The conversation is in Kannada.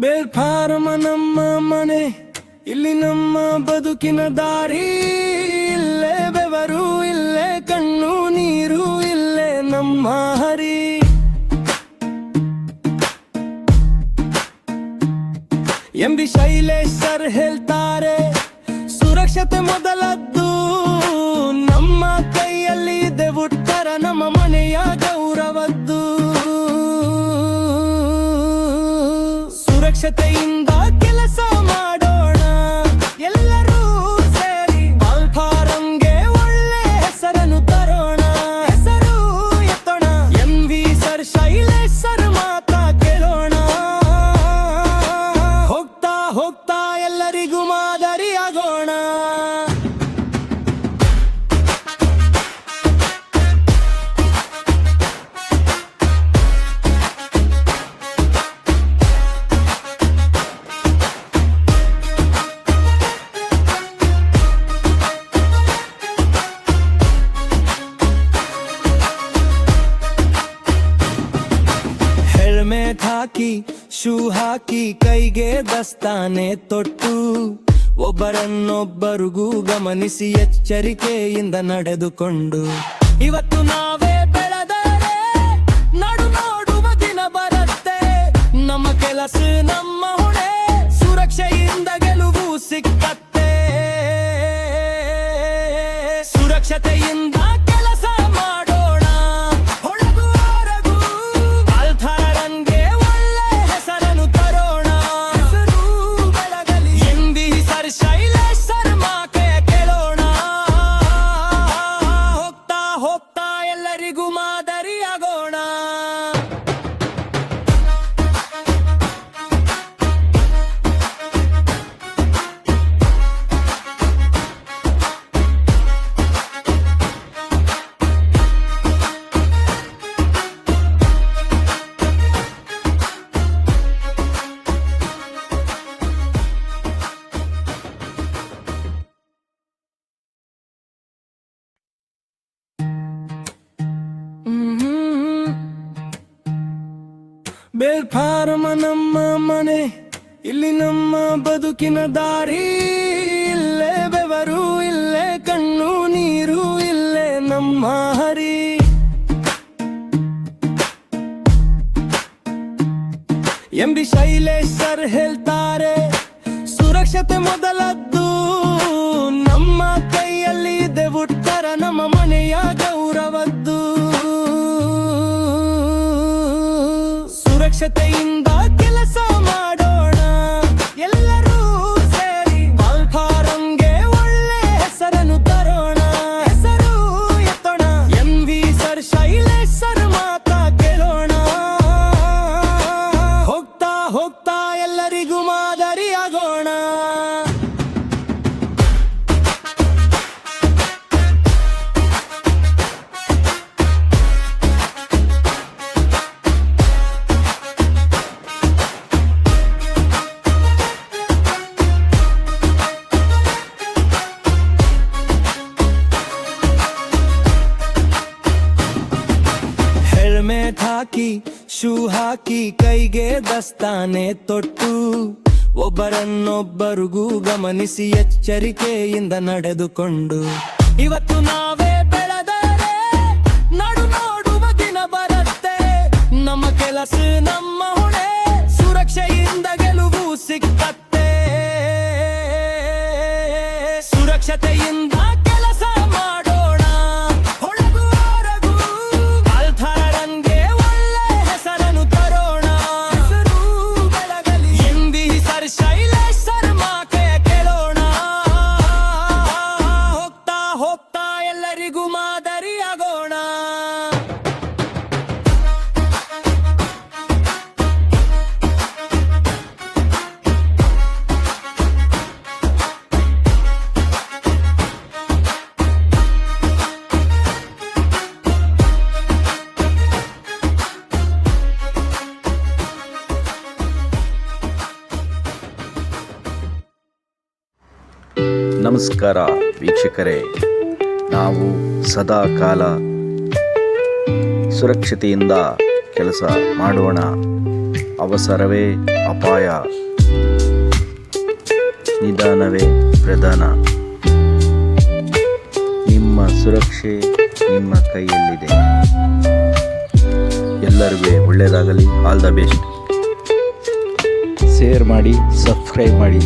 ಬೇರ್ಫಾರಮ ನಮ್ಮ ಮನೆ, ಇಲ್ಲಿ ನಮ್ಮ ಬದುಕಿನ ದಾರಿ. ಇಲ್ಲೇ ಬೆವರು, ಇಲ್ಲೇ ಕಣ್ಣು ನೀರು, ಇಲ್ಲೇ ನಮ್ಮ ಹರಿ. ಎಂಬಿ ಶೈಲೇಶ್ ಸರ್ ಹೇಳ್ತಾರೆ, ಸುರಕ್ಷತೆ ಮೊದಲದ್ದು. ನಮ್ಮ ಕೈಯಲ್ಲಿ ಇದೆ ಉತ್ತರ, ನಮ್ಮ ಮನೆಯ ಗೌರವದ್ದು. ಸುರಕ್ಷತೆಯಿಂದ ಕೆಲಸ ಮಾಡೋಣ ಎಲ್ಲರೂ ಸೇರಿ. ಬಾಲ್ಫಾರಂಗೆ ಒಳ್ಳೆ ಹೆಸರನ್ನು ತರೋಣ, ಹೆಸರು ಎತ್ತೋಣ. MV ಸರ್ ಶೈಲೇಶ್ ಸರ್ ಮಾತಾ ಕೇಳೋಣ. ಹೋಗ್ತಾ ಹೋಗ್ತಾ ಎಲ್ಲರಿಗೂ ಮಾದರಿಯಾಗೋಣ. ಹೆಲ್ಮೆಟ್ ಹಾಕಿ, ಶೂ ಹಾಕಿ, ಕೈಗೆ ದಸ್ತಾನೆ ತೊಟ್ಟು, ಒಬ್ಬರನ್ನೊಬ್ಬರಿಗೂ ಗಮನಿಸಿ ಎಚ್ಚರಿಕೆಯಿಂದ ನಡೆದುಕೊಂಡು. ಇವತ್ತು ನಾವೇ ಬೆಳೆದರೆ ನಡು ನೋಡುವ ದಿನ ಬರುತ್ತೆ. ನಮ್ಮ ಕೆಲಸ ನಮ್ಮ ಹೊಣೆ, ಸುರಕ್ಷೆಯಿಂದ ಗೆಲುವು ಸಿಕ್ಕತ್ತೆ. ಸುರಕ್ಷತೆಯಿಂದ ಕೆಲಸ ಮಾಡೋಣ ಹೊರಗೂ ಹೊರಗೂ. ಬಾಲ್ಫಾರಂಗೆ ಒಳ್ಳೆ ಹೆಸರನ್ನು ತರೋಣ, ಹೆಸರು ಬೆಳಗಲಿ. MV ಸರ್ ಶೈಲೇಶ್ ಸರ್ ಮಾತೆ ಕೇಳೋಣ. ಹೋಗ್ತಾ ಹೋಗ್ತಾ ಎಲ್ಲರಿಗೂ ಮಾದರಿಯಾಗೋಣ. ಬೇರ್ಫಾರಮ ನಮ್ಮ ಮನೆ, ಇಲ್ಲಿ ನಮ್ಮ ಬದುಕಿನ ದಾರಿ. ಇಲ್ಲೇ ಬೆವರು, ಇಲ್ಲೇ ಕಣ್ಣು ನೀರು, ಇಲ್ಲೇ ನಮ್ಮ ಹರಿ. MV ಶೈಲೇಶ್ ಸರ್ ಹೇಳ್ತಾರೆ, ಸುರಕ್ಷತೆ ಮೊದಲದ್ದು. ನಮ್ಮ ಕೈಯಲ್ಲಿ ಇದೆ ಉತ್ತರ, ನಮ್ಮ ಮನೆಯ ಗೌರವದ್ದು. ಸುರಕ್ಷತೆಯಿಂದ ಕೆಲಸ ಮಾಡೋಣ ಎಲ್ಲರೂ ಸೇರಿ. ಬಾಲ್ಫಾರಂಗೆ ಒಳ್ಳೆ ಹೆಸರನ್ನು ತರೋಣ, ಹೆಸರು ಎತ್ತೋಣ. MV ಸರ್ ಶೈಲೇಶ್ ಸರ್ ಮಾತಾ ಕೇಳೋಣ. ಹೋಗ್ತಾ ಹೋಗ್ತಾ ಎಲ್ಲರಿಗೂ ಮಾದರಿಯಾಗೋಣ. ಹೆಲ್ಮೆಟ್ ಹಾಕಿ, ಶೂ ಹಾಕಿ, ಕೈಗೆ ದಸ್ತಾನೆ ತೊಟ್ಟು, ಒಬ್ಬರನ್ನೊಬ್ಬರಿಗೂ ಗಮನಿಸಿ ಎಚ್ಚರಿಕೆಯಿಂದ ನಡೆದುಕೊಂಡು. ಇವತ್ತು ನಾವೇ ಬೆಳೆದರೆ ನಡು ನೋಡುವ ದಿನ ಬರುತ್ತೆ. ನಮ್ಮ ಕೆಲಸ ನಮ್ಮ ಹೊಣೆ, ಸುರಕ್ಷೆಯಿಂದ ಗೆಲುವು ಸಿಕ್ಕತ್ತೆ. ಸುರಕ್ಷತೆಯಿಂದ ಕೆಲಸ ಮಾಡೋಣ ಹೊರಗೂ ಹೊರಗೂ. ಬಾಲ್ಫಾರಂಗೆ ಒಳ್ಳೆ ಹೆಸರನ್ನು ತರೋಣ, ಹೆಸರು ಬೆಳಗಲಿ. MV ಸರ್ ಶೈಲೇಶ್ ಸರ್ ಮಾತೆ ಕೇಳೋಣ. ಹೋಗ್ತಾ ಹೋಗ್ತಾ ಎಲ್ಲರಿಗೂ ಮಾದರಿಯಾಗೋಣ. ನಮಸ್ಕಾರ ವೀಕ್ಷಕರೇ, ನಾವು ಸದಾ ಕಾಲ ಸುರಕ್ಷತೆಯಿಂದ ಕೆಲಸ ಮಾಡೋಣ. ಅವಸರವೇ ಅಪಾಯ, ನಿಧಾನವೇ ಪ್ರಧಾನ. ನಿಮ್ಮ ಸುರಕ್ಷೆ ನಿಮ್ಮ ಕೈಯಲ್ಲಿದೆ. ಎಲ್ಲರಿಗೂ ಒಳ್ಳೆಯದಾಗಲಿ. All the best. ಶೇರ್ ಮಾಡಿ, ಸಬ್ಸ್ಕ್ರೈಬ್ ಮಾಡಿ.